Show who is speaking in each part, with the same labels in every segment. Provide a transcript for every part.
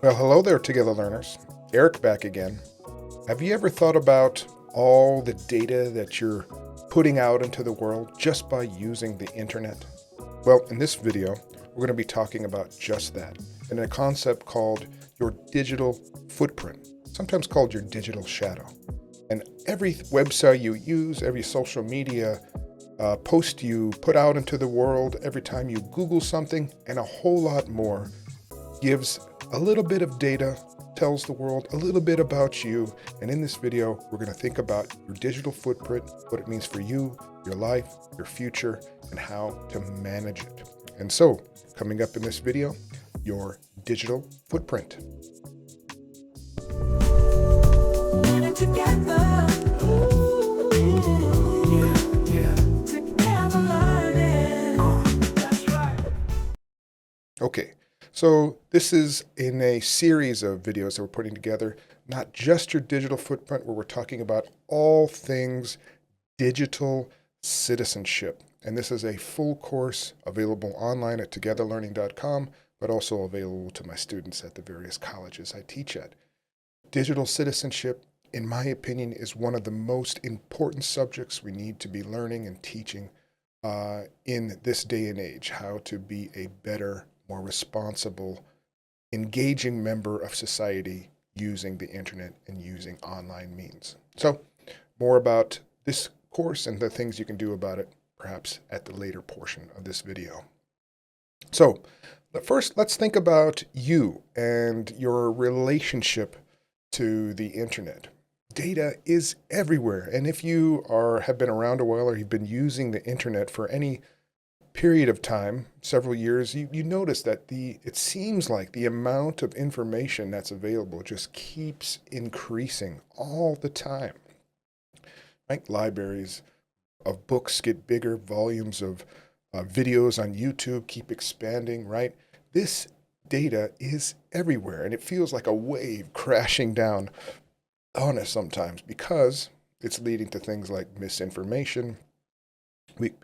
Speaker 1: Well, hello there, Together Learners. Eric back again. Have you ever thought about all the data that you're putting out into the world just by using the internet? Well, in this video, we're going to be talking about just that in a concept called your digital footprint, sometimes called your digital shadow. And every website you use, every social media post you put out into the world, every time you Google something, and a whole lot more gives a little bit of data, tells the world a little bit about you. And in this video, we're going to think about your digital footprint, what it means for you, your life, your future, and how to manage it. And so, coming up in this video, your digital footprint. Okay, so this is in a series of videos that we're putting together, not just your digital footprint, where we're talking about all things digital citizenship. And this is a full course available online at togetherlearning.com, but also available to my students at the various colleges I teach at. Digital citizenship, in my opinion, is one of the most important subjects we need to be learning and teaching in this day and age, how to be a better, more responsible, engaging member of society using the internet and using online means. So more about this course and the things you can do about it, perhaps at the later portion of this video. So first, let's think about you and your relationship to the internet. Data is everywhere. And if you have been around a while or you've been using the internet for any period of time, several years, you notice that it seems like the amount of information that's available just keeps increasing all the time. Right? Libraries of books get bigger, volumes of videos on YouTube keep expanding, right? This data is everywhere, and it feels like a wave crashing down on us sometimes because it's leading to things like misinformation,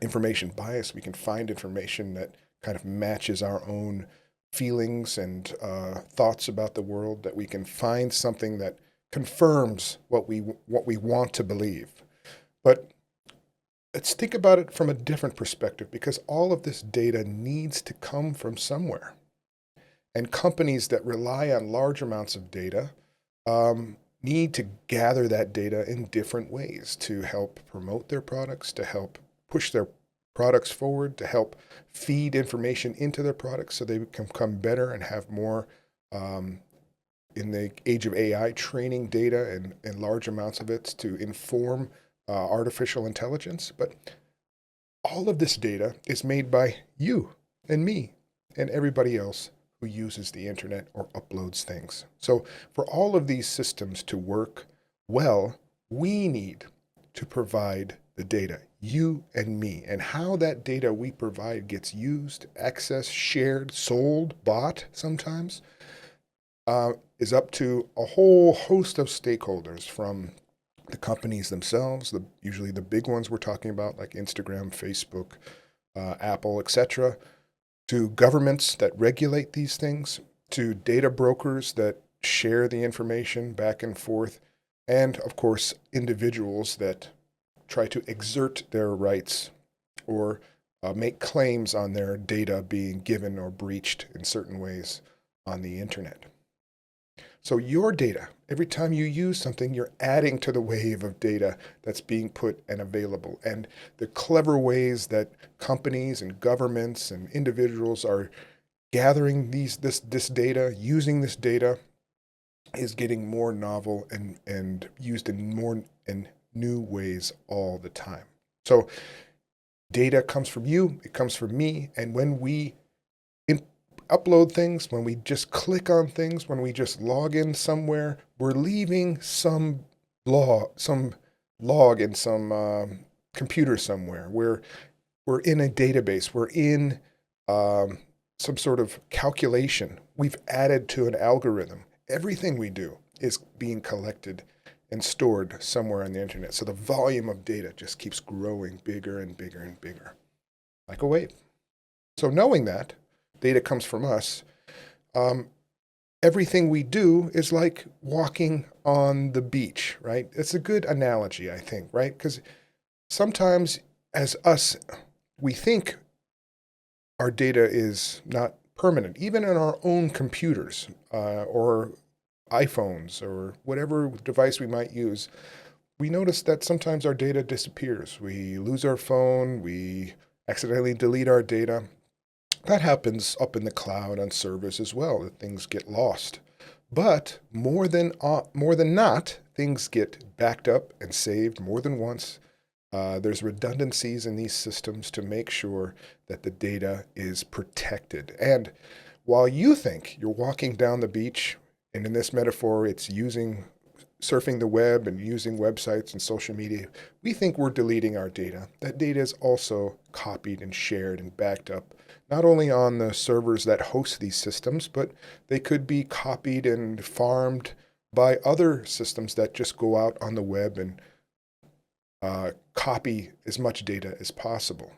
Speaker 1: information bias. We can find information that kind of matches our own feelings and thoughts about the world, that we can find something that confirms what we want to believe. But let's think about it from a different perspective, because all of this data needs to come from somewhere. And companies that rely on large amounts of data need to gather that data in different ways to help promote their products, to help push their products forward, to help feed information into their products so they can become better and have more, in the age of AI, training data and large amounts of it to inform artificial intelligence. But all of this data is made by you and me and everybody else who uses the internet or uploads things. So for all of these systems to work well, we need to provide the data, you and me. And how that data we provide gets used, accessed, shared, sold, bought sometimes, is up to a whole host of stakeholders, from the companies themselves, usually the big ones we're talking about, like Instagram, Facebook, Apple, etc., to governments that regulate these things, to data brokers that share the information back and forth, and of course, individuals that try to exert their rights or make claims on their data being given or breached in certain ways on the internet. So your data, every time you use something, you're adding to the wave of data that's being put and available. And the clever ways that companies and governments and individuals are gathering this data, using this data, is getting more novel and used in more and new ways all the time. So data comes from you, it comes from me, and when we upload things, when we just click on things, when we just log in somewhere, we're leaving some log in some computer somewhere. We're in a database. We're in some sort of calculation. We've added to an algorithm. Everything we do is being collected and stored somewhere on the internet. So the volume of data just keeps growing bigger and bigger and bigger, like a wave. So knowing that data comes from us, everything we do is like walking on the beach, right? It's a good analogy, I think, right? Because sometimes as us, we think our data is not permanent, even in our own computers or iPhones or whatever device we might use. We notice that sometimes our data disappears. We lose our phone, we accidentally delete our data. That happens up in the cloud on servers as well, that things get lost. But more than not, things get backed up and saved more than once. There's redundancies in these systems to make sure that the data is protected. And while you think you're walking down the beach, and in this metaphor, it's surfing the web and using websites and social media, we think we're deleting our data. That data is also copied and shared and backed up, not only on the servers that host these systems, but they could be copied and farmed by other systems that just go out on the web and copy as much data as possible.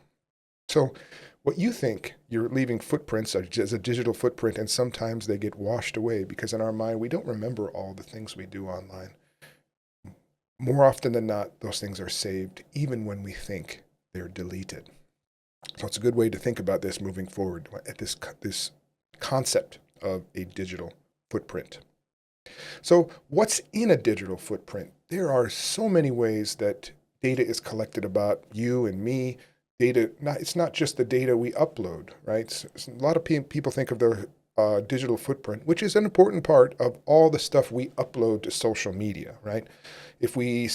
Speaker 1: So what you think you're leaving footprints as a digital footprint, and sometimes they get washed away because in our mind, we don't remember all the things we do online. More often than not, those things are saved, even when we think they're deleted. So it's a good way to think about this moving forward, at this concept of a digital footprint. So what's in a digital footprint? There are so many ways that data is collected about you and me. It's not just the data we upload, right? So a lot of people think of the digital footprint, which is an important part of all the stuff we upload to social media, right? If we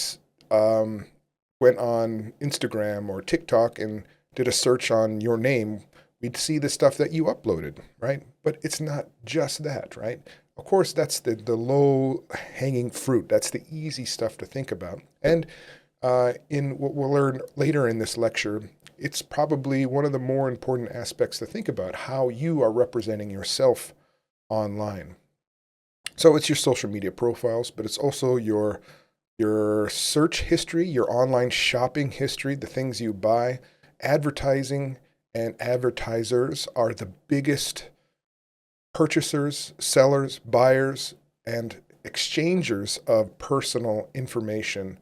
Speaker 1: went on Instagram or TikTok and did a search on your name, we'd see the stuff that you uploaded, right? But it's not just that, right? Of course, that's the low-hanging fruit. That's the easy stuff to think about. And in what we'll learn later in this lecture, it's probably one of the more important aspects to think about, how you are representing yourself online. So it's your social media profiles, but it's also your search history, your online shopping history, the things you buy. Advertising and advertisers are the biggest purchasers, sellers, buyers, and exchangers of personal information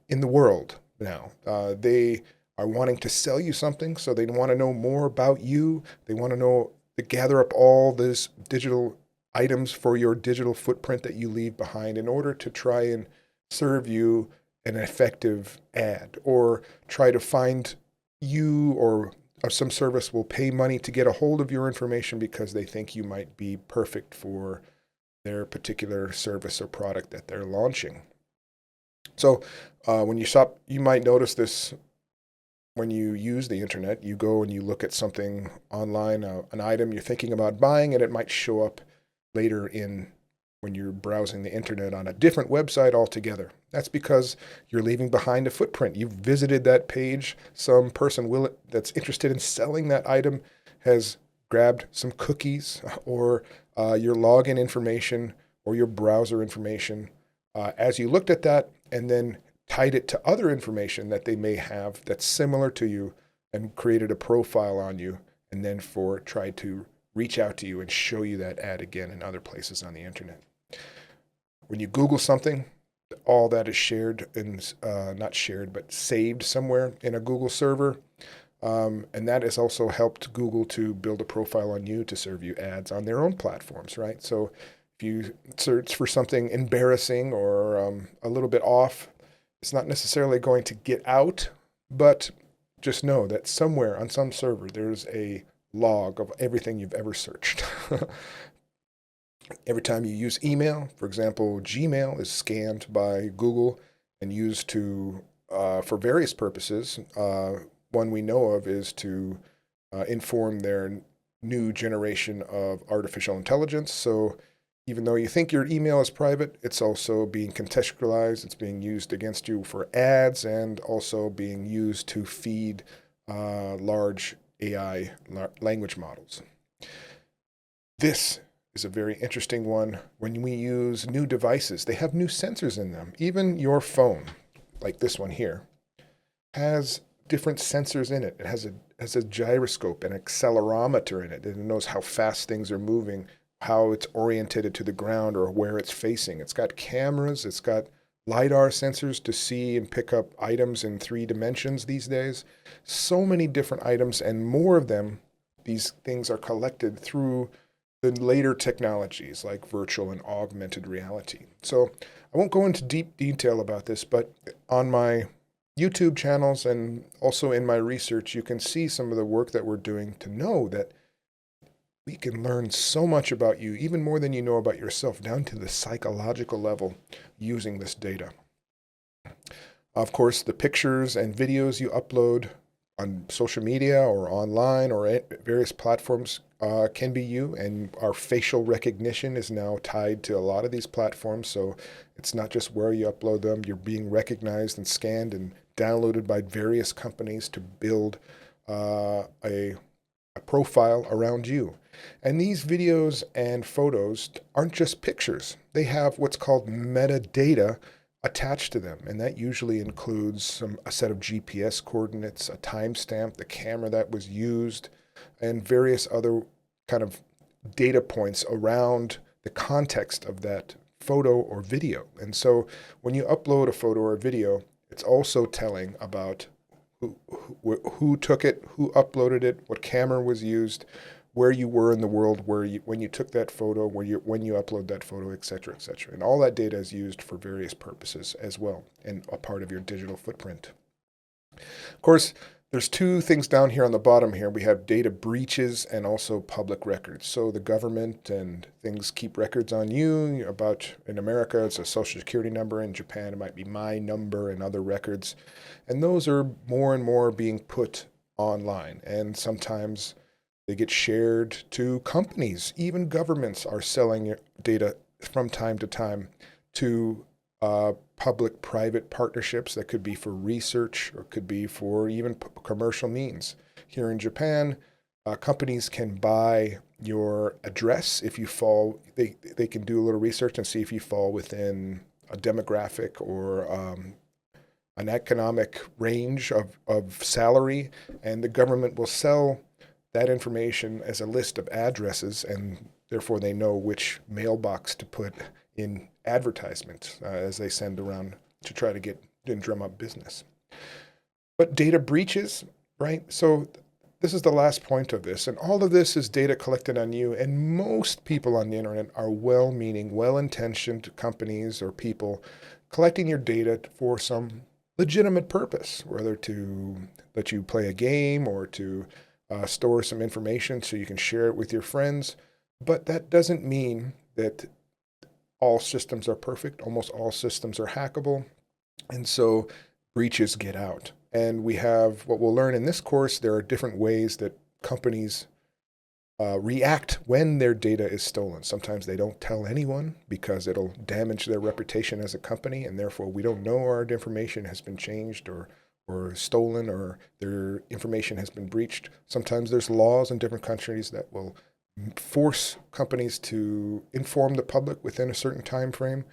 Speaker 1: in the world now. They are wanting to sell you something, so they want to know more about you. They want to gather up all these digital items for your digital footprint that you leave behind in order to try and serve you an effective ad, or try to find you, or some service will pay money to get a hold of your information because they think you might be perfect for their particular service or product that they're launching. So when you shop, you might notice this when you use the internet. You go and you look at something online, an item you're thinking about buying, and it might show up later when you're browsing the internet on a different website altogether. That's because you're leaving behind a footprint. You've visited that page. Some person that's interested in selling that item has grabbed some cookies or your login information or your browser information as you looked at that, and then tied it to other information that they may have that's similar to you, and created a profile on you, and then tried to reach out to you and show you that ad again in other places on the internet. When you Google something, all that is shared and not shared, but saved somewhere in a Google server. And that has also helped Google to build a profile on you to serve you ads on their own platforms, right? So if you search for something embarrassing or a little bit off, it's not necessarily going to get out, but just know that somewhere on some server, there's a log of everything you've ever searched. Every time you use email, for example, Gmail is scanned by Google and used for various purposes. One we know of is to inform their new generation of artificial intelligence. So even though you think your email is private, it's also being contextualized. It's being used against you for ads, and also being used to feed large AI language models. This is a very interesting one. When we use new devices, they have new sensors in them. Even your phone, like this one here, has different sensors in it. It has a gyroscope, an accelerometer in it, and it knows how fast things are moving how it's oriented to the ground or where it's facing. It's got cameras, it's got LiDAR sensors to see and pick up items in 3 dimensions these days. So many different items, and more of them, these things are collected through the later technologies like virtual and augmented reality. So I won't go into deep detail about this, but on my YouTube channels and also in my research, you can see some of the work that we're doing to know that we can learn so much about you, even more than you know about yourself, down to the psychological level using this data. Of course, the pictures and videos you upload on social media or online or at various platforms can be you, and our facial recognition is now tied to a lot of these platforms. So it's not just where you upload them, you're being recognized and scanned and downloaded by various companies to build a profile around you. And these videos and photos aren't just pictures. They have what's called metadata attached to them, and that usually includes a set of GPS coordinates, a timestamp, the camera that was used, and various other kind of data points around the context of that photo or video. And so when you upload a photo or a video, it's also telling about who took it, who uploaded it, what camera was used, where you were in the world, when you took that photo, when you upload that photo, et cetera, et cetera. And all that data is used for various purposes as well, and a part of your digital footprint. Of course, there's 2 things down here on the bottom here. We have data breaches and also public records. So the government and things keep records on you about, in America, it's a social security number. In Japan, it might be my number and other records. And those are more and more being put online. And sometimes they get shared to companies. Even governments are selling data from time to time to public-private partnerships that could be for research or could be for even commercial means. Here in Japan, companies can buy your address if you fall. They can do a little research and see if you fall within a demographic or an economic range of salary, and the government will sell that information as a list of addresses, and therefore they know which mailbox to put in advertisements as they send around to try to get and drum up business. But data breaches, right? So this is the last point of this, and all of this is data collected on you, and most people on the internet are well-meaning, well-intentioned companies or people collecting your data for some legitimate purpose, whether to let you play a game or to store some information so you can share it with your friends. But that doesn't mean that all systems are perfect. Almost all systems are hackable. And so breaches get out. And we have what we'll learn in this course. There are different ways that companies react when their data is stolen. Sometimes they don't tell anyone because it'll damage their reputation as a company, and therefore we don't know our information has been changed or stolen or their information has been breached. Sometimes there's laws in different countries that will force companies to inform the public within a certain time frame.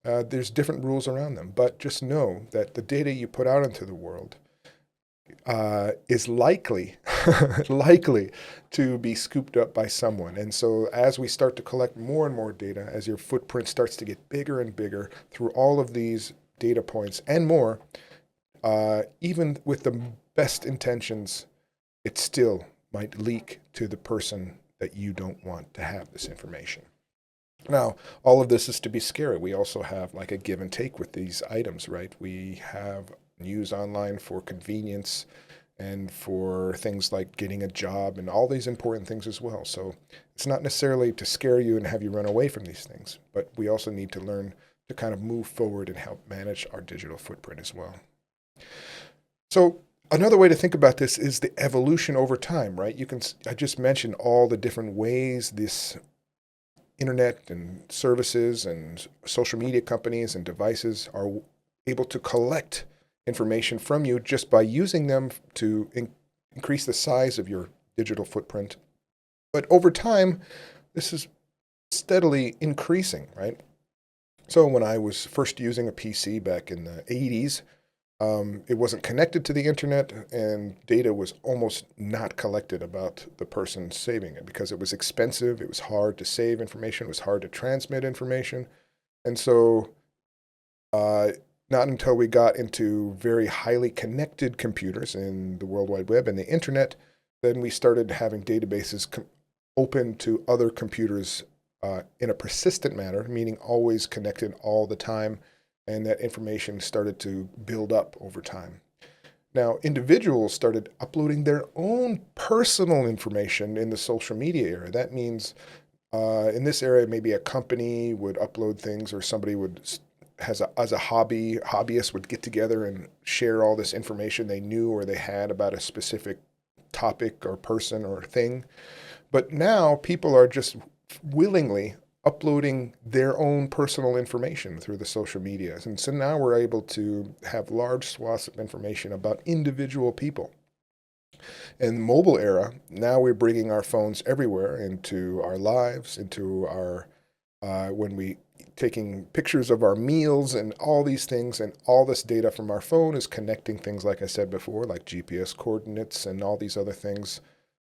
Speaker 1: There's different rules around them, but just know that the data you put out into the world is likely to be scooped up by someone. And so as we start to collect more and more data, as your footprint starts to get bigger and bigger through all of these data points and more, even with the best intentions, it still might leak to the person that you don't want to have this information. Now, all of this is to be scary. We also have like a give and take with these items, right? We have news online for convenience and for things like getting a job and all these important things as well. So it's not necessarily to scare you and have you run away from these things, but we also need to learn to kind of move forward and help manage our digital footprint as well. So another way to think about this is the evolution over time, right? I just mentioned all the different ways this internet and services and social media companies and devices are able to collect information from you just by using them to increase the size of your digital footprint. But over time, this is steadily increasing, right? So when I was first using a PC back in the 80s, It wasn't connected to the internet, and data was almost not collected about the person saving it because it was expensive. It was hard to save information. It was hard to transmit information. And so, not until we got into very highly connected computers in the World Wide Web and the internet, then we started having databases open to other computers in a persistent manner, meaning always connected all the time, and that information started to build up over time. Now, individuals started uploading their own personal information in the social media era. That means in this area, maybe a company would upload things, or somebody would, as a hobbyist would get together and share all this information they knew or they had about a specific topic or person or thing. But now people are just willingly uploading their own personal information through the social media. And so now we're able to have large swaths of information about individual people. In the mobile era, now we're bringing our phones everywhere into our lives, into our, when we taking pictures of our meals and all these things, and all this data from our phone is connecting things, like I said before, like GPS coordinates and all these other things,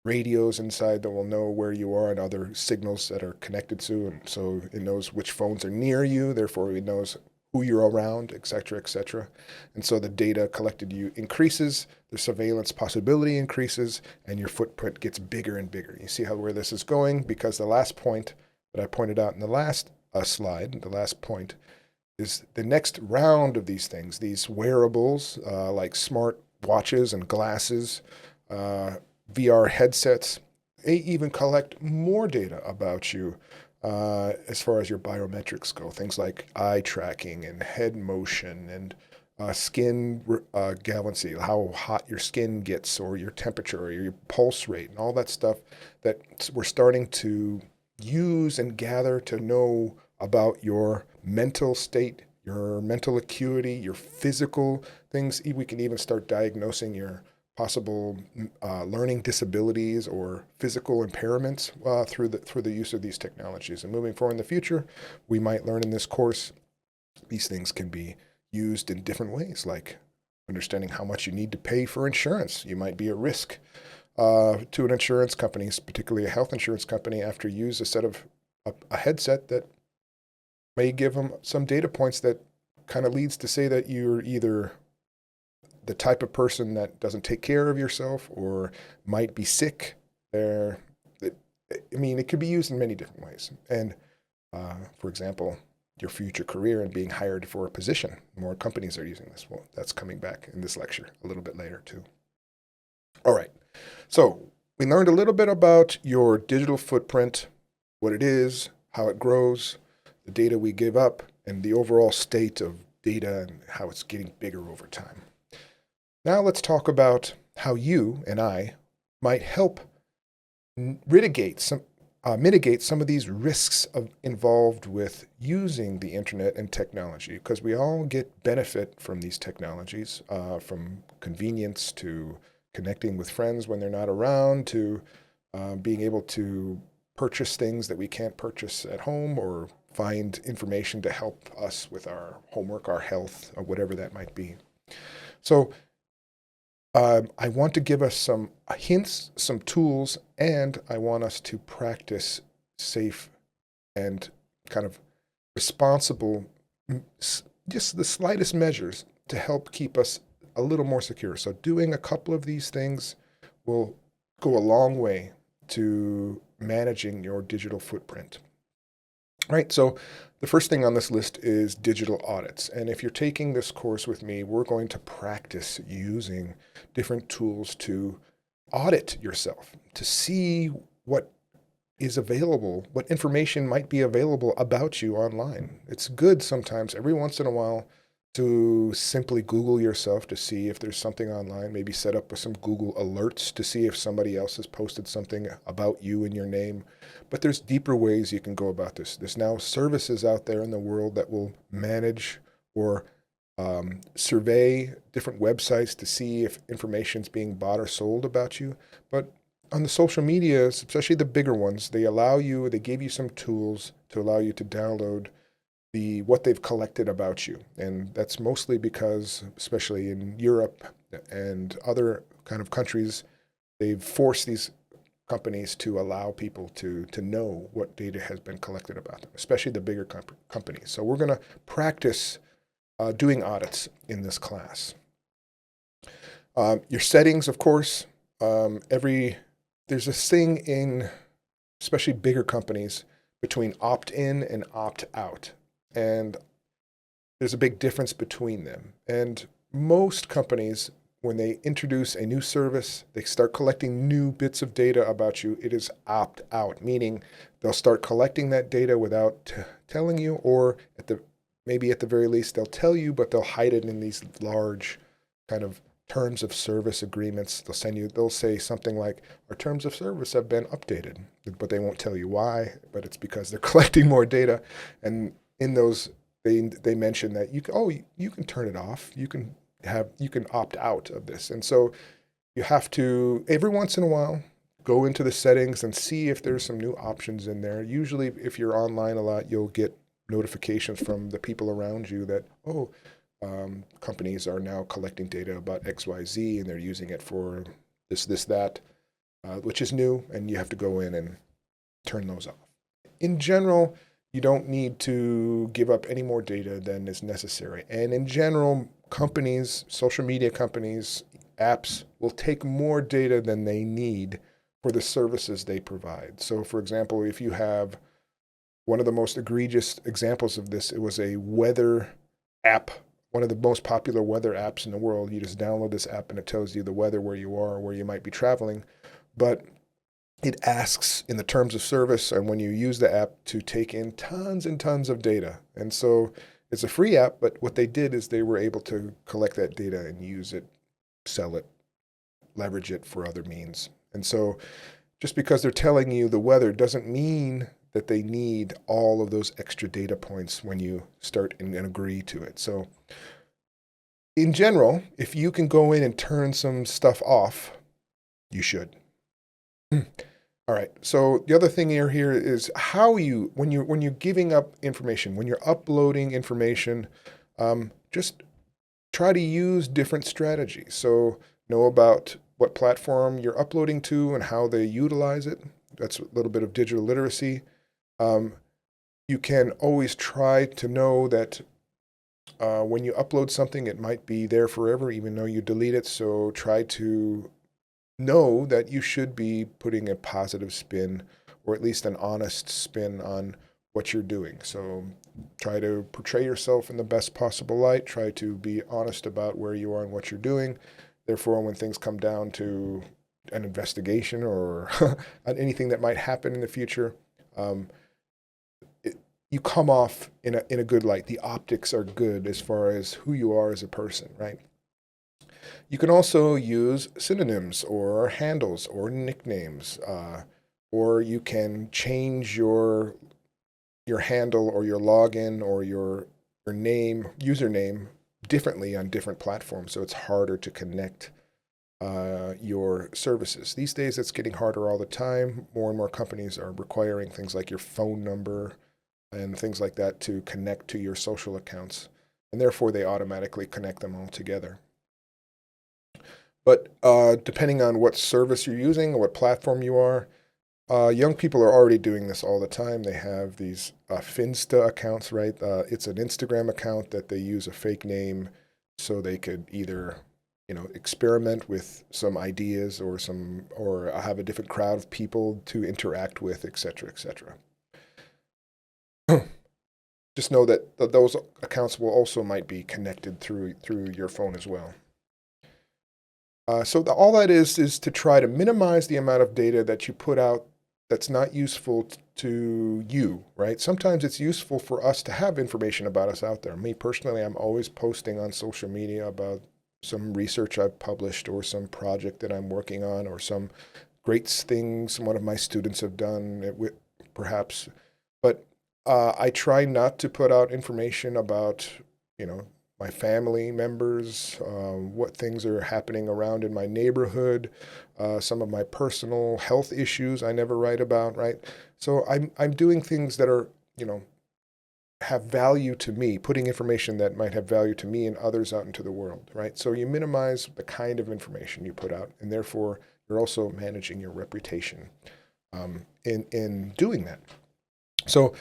Speaker 1: radios inside that will know where you are and other signals that are connected to. And so it knows which phones are near you, therefore it knows who you're around, et cetera, et cetera. And so the data collected you increases, the surveillance possibility increases, and your footprint gets bigger and bigger. You see where this is going? Because the last point that I pointed out in the last slide, the last point, is the next round of these things, these wearables like smart watches and glasses, VR headsets, they even collect more data about you as far as your biometrics go. Things like eye tracking and head motion and skin galvancy, how hot your skin gets, or your temperature, or your pulse rate, and all that stuff that we're starting to use and gather to know about your mental state, your mental acuity, your physical things. We can even start diagnosing your possible learning disabilities or physical impairments through the use of these technologies. And moving forward in the future, we might learn in this course these things can be used in different ways, like understanding how much you need to pay for insurance. You might be at risk to an insurance company, particularly a health insurance company, after you use a headset that may give them some data points that kind of leads to say that you're either the type of person that doesn't take care of yourself or might be sick. I mean, it could be used in many different ways. And for example, your future career and being hired for a position. More companies are using this. Well, that's coming back in this lecture a little bit later too. All right. So we learned a little bit about your digital footprint, what it is, how it grows, the data we give up, and the overall state of data and how it's getting bigger over time. Now let's talk about how you and I might help mitigate some of these risks involved with using the internet and technology, because we all get benefit from these technologies, from convenience to connecting with friends when they're not around, to being able to purchase things that we can't purchase at home, or find information to help us with our homework, our health, or whatever that might be. So I want to give us some hints, some tools, and I want us to practice safe and kind of responsible, just the slightest measures to help keep us a little more secure. So doing a couple of these things will go a long way to managing your digital footprint. All right, so the first thing on this list is digital audits. And if you're taking this course with me, we're going to practice using different tools to audit yourself, to see what is available, what information might be available about you online. It's good sometimes, every once in a while, to simply Google yourself to see if there's something online, maybe set up with some Google alerts to see if somebody else has posted something about you and your name. But there's deeper ways you can go about this. There's now services out there in the world that will manage or survey different websites to see if information's being bought or sold about you. But on the social media, especially the bigger ones, they give you some tools to allow you to download what they've collected about you. And that's mostly because, especially in Europe and other kind of countries, they've forced these companies to allow people to know what data has been collected about them, especially the bigger companies. So we're going to practice doing audits in this class. Your settings, of course, there's this thing in especially bigger companies between opt-in and opt-out. And there's a big difference between them. And most companies, when they introduce a new service, they start collecting new bits of data about you. It is opt-out, meaning they'll start collecting that data without telling you, or maybe at the very least they'll tell you, but they'll hide it in these large kind of terms of service agreements. They'll say something like, our terms of service have been updated, but they won't tell you why, but it's because they're collecting more data. And in those, they mention that you can turn it off. You can opt out of this. And so you have to, every once in a while, go into the settings and see if there's some new options in there. Usually if you're online a lot, you'll get notifications from the people around you that, companies are now collecting data about XYZ and they're using it for this, that, which is new, and you have to go in and turn those off. In general, you don't need to give up any more data than is necessary. And in general, companies, social media companies, apps will take more data than they need for the services they provide. So for example, if you have one of the most egregious examples of this, it was a weather app, one of the most popular weather apps in the world. You just download this app and it tells you the weather where you are, where you might be traveling. But it asks in the terms of service and when you use the app to take in tons and tons of data. And so it's a free app, but what they did is they were able to collect that data and use it, sell it, leverage it for other means. And so just because they're telling you the weather doesn't mean that they need all of those extra data points when you start and agree to it. So in general, if you can go in and turn some stuff off, you should. All right. So the other thing here is how when you're giving up information, when you're uploading information, just try to use different strategies. So know about what platform you're uploading to and how they utilize it. That's a little bit of digital literacy. You can always try to know that when you upload something, it might be there forever, even though you delete it. So try to know that you should be putting a positive spin, or at least an honest spin on what you're doing. So try to portray yourself in the best possible light. Try to be honest about where you are and what you're doing. Therefore, when things come down to an investigation or anything that might happen in the future, you come off in a good light. The optics are good as far as who you are as a person, right? You can also use synonyms or handles or nicknames, or you can change your handle or your login or your username differently on different platforms, so it's harder to connect your services. These days, it's getting harder all the time. More and more companies are requiring things like your phone number and things like that to connect to your social accounts, and therefore they automatically connect them all together. But depending on what service you're using or what platform you are, young people are already doing this all the time. They have these Finsta accounts, right? It's an Instagram account that they use a fake name so they could either, experiment with some ideas or have a different crowd of people to interact with, et cetera, et cetera. Just know that those accounts will also might be connected through your phone as well. So all that is to try to minimize the amount of data that you put out that's not useful to you, right? Sometimes it's useful for us to have information about us out there. Me personally, I'm always posting on social media about some research I've published or some project that I'm working on or some great things one of my students have done, perhaps. But I try not to put out information about, my family members, what things are happening around in my neighborhood, some of my personal health issues I never write about, right? So I'm doing things that are, have value to me, putting information that might have value to me and others out into the world, right? So you minimize the kind of information you put out, and therefore you're also managing your reputation in doing that. So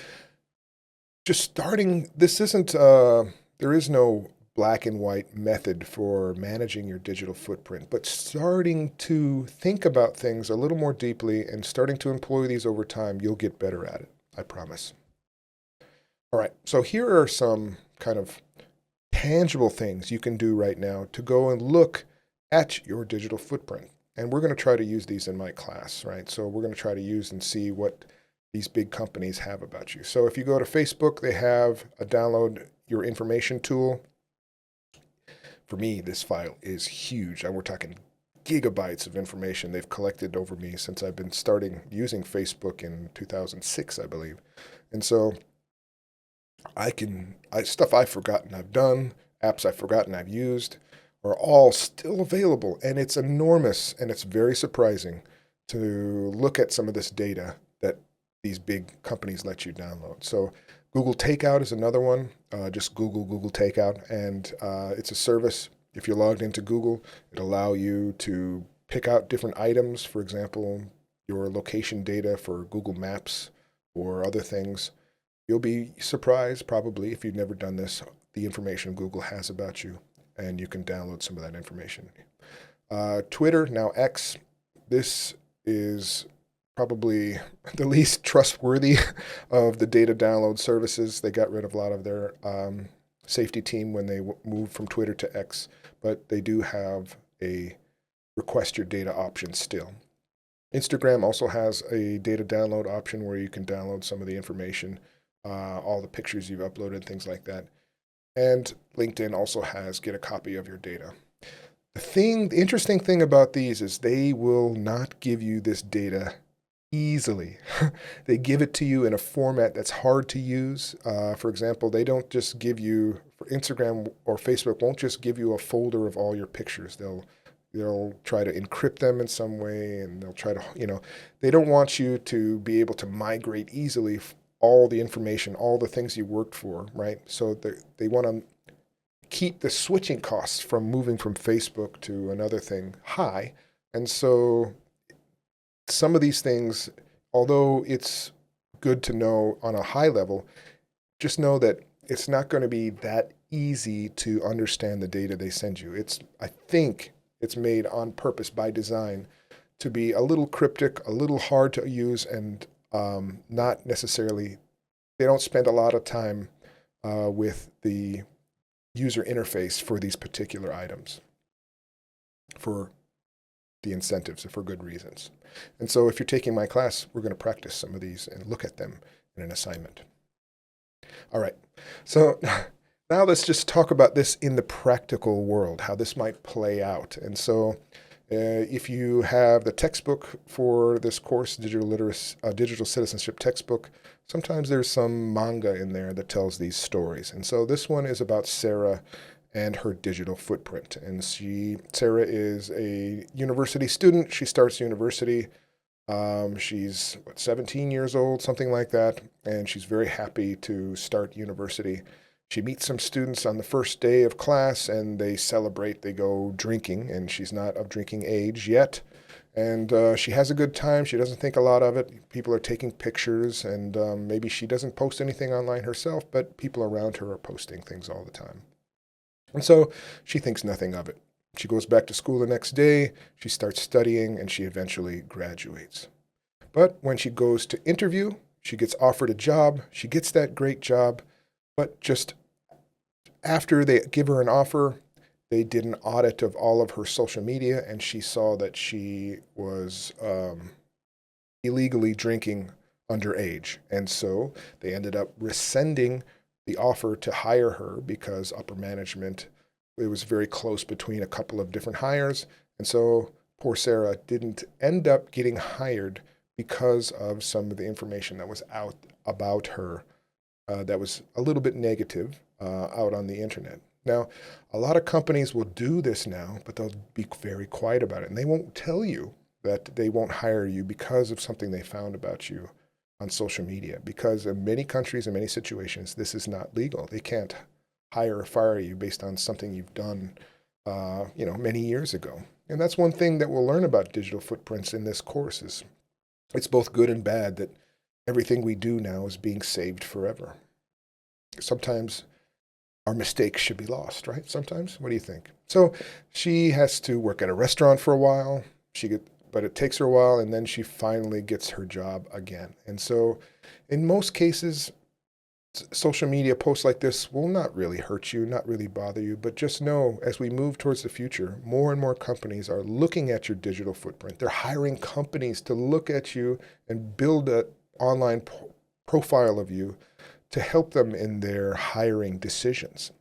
Speaker 1: just starting, this isn't, there is no black and white method for managing your digital footprint, but starting to think about things a little more deeply and starting to employ these over time, you'll get better at it, I promise. All right, so here are some kind of tangible things you can do right now to go and look at your digital footprint. And we're going to try to use these in my class, right? So we're going to try to use and see what these big companies have about you. So if you go to Facebook, they have a download your information tool. For me, this file is huge. We're talking gigabytes of information they've collected over me since I've been starting using Facebook in 2006, I believe. And so stuff I've forgotten I've done, apps I've forgotten I've used, are all still available. And it's enormous, and it's very surprising to look at some of this data that these big companies let you download. So Google Takeout is another one. Just Google Takeout, and it's a service. If you're logged into Google, it'll allow you to pick out different items, for example, your location data for Google Maps or other things. You'll be surprised, probably, if you've never done this, the information Google has about you, and you can download some of that information. Twitter, now X, this is probably the least trustworthy of the data download services. They got rid of a lot of their safety team when they moved from Twitter to X, but they do have a request your data option still. Instagram also has a data download option where you can download some of the information, all the pictures you've uploaded, things like that. And LinkedIn also has get a copy of your data. The interesting thing about these is they will not give you this data easily. They give it to you in a format that's hard to use. For example, they don't just give you, for Instagram or Facebook won't just give you a folder of all your pictures. They'll try to encrypt them in some way, and they'll try to, they don't want you to be able to migrate easily all the information, all the things you worked for, right? So they want to keep the switching costs from moving from Facebook to another thing high. And so some of these things, although it's good to know on a high level, just know that it's not going to be that easy to understand the data they send you. I think it's made on purpose by design to be a little cryptic, a little hard to use, and not necessarily, they don't spend a lot of time with the user interface for these particular items for the incentives for good reasons. And so if you're taking my class, we're going to practice some of these and look at them in an assignment. All right, so now let's just talk about this in the practical world, how this might play out. And so if you have the textbook for this course, digital citizenship textbook, sometimes there's some manga in there that tells these stories. And so this one is about Sarah and her digital footprint. And Sarah is a university student. She starts university. She's 17 years old, something like that, and she's very happy to start university. She meets some students on the first day of class, and they celebrate. They go drinking, and she's not of drinking age yet. And she has a good time. She doesn't think a lot of it. People are taking pictures, and maybe she doesn't post anything online herself, but people around her are posting things all the time. And so she thinks nothing of it. She goes back to school the next day. She starts studying, and she eventually graduates. But when she goes to interview, she gets offered a job. She gets that great job, but just after they give her an offer, they did an audit of all of her social media, and she saw that she was illegally drinking underage. And so they ended up rescinding the offer to hire her because upper management, it was very close between a couple of different hires. And so poor Sarah didn't end up getting hired because of some of the information that was out about her that was a little bit negative out on the internet. Now, a lot of companies will do this now, but they'll be very quiet about it. And they won't tell you that they won't hire you because of something they found about you on social media, because in many countries and many situations, this is not legal. They can't hire or fire you based on something you've done, many years ago. And that's one thing that we'll learn about digital footprints in this course is it's both good and bad that everything we do now is being saved forever. Sometimes our mistakes should be lost, right? Sometimes. What do you think? So she has to work at a restaurant for a while. But it takes her a while, and then she finally gets her job again. And so in most cases, social media posts like this will not really hurt you, not really bother you, but just know as we move towards the future, more and more companies are looking at your digital footprint. They're hiring companies to look at you and build an online profile of you to help them in their hiring decisions.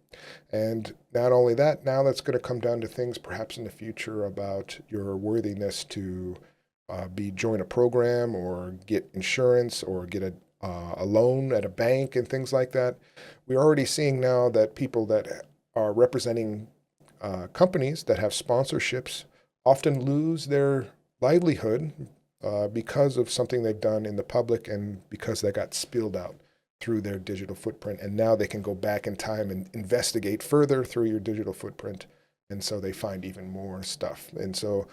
Speaker 1: And not only that, now that's going to come down to things perhaps in the future about your worthiness to join a program or get insurance or get a loan at a bank and things like that. We're already seeing now that people that are representing companies that have sponsorships often lose their livelihood because of something they've done in the public and because they got spilled out through their digital footprint. And now they can go back in time and investigate further through your digital footprint. And so they find even more stuff. And so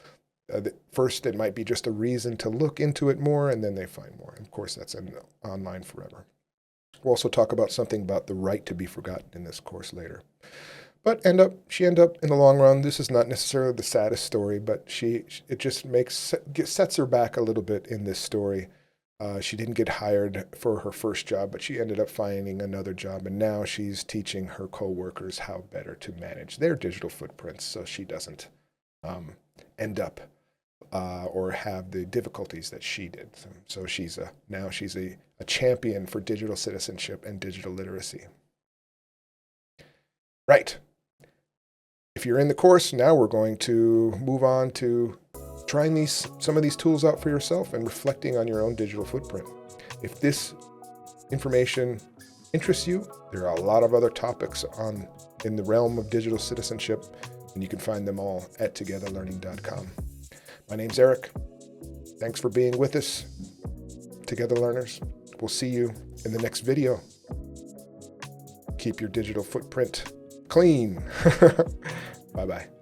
Speaker 1: first, it might be just a reason to look into it more, and then they find more. And of course, that's online forever. We'll also talk about something about the right to be forgotten in this course later. But she ended up in the long run. This is not necessarily the saddest story, but it just sets her back a little bit in this story. She didn't get hired for her first job, but she ended up finding another job, and now she's teaching her coworkers how better to manage their digital footprints so she doesn't end up or have the difficulties that she did. So she's a champion for digital citizenship and digital literacy. Right. If you're in the course, now we're going to move on to trying some of these tools out for yourself and reflecting on your own digital footprint. If this information interests you, there are a lot of other topics in the realm of digital citizenship, and you can find them all at togetherlearning.com. My name's Eric. Thanks for being with us, Together Learners. We'll see you in the next video. Keep your digital footprint clean. Bye-bye.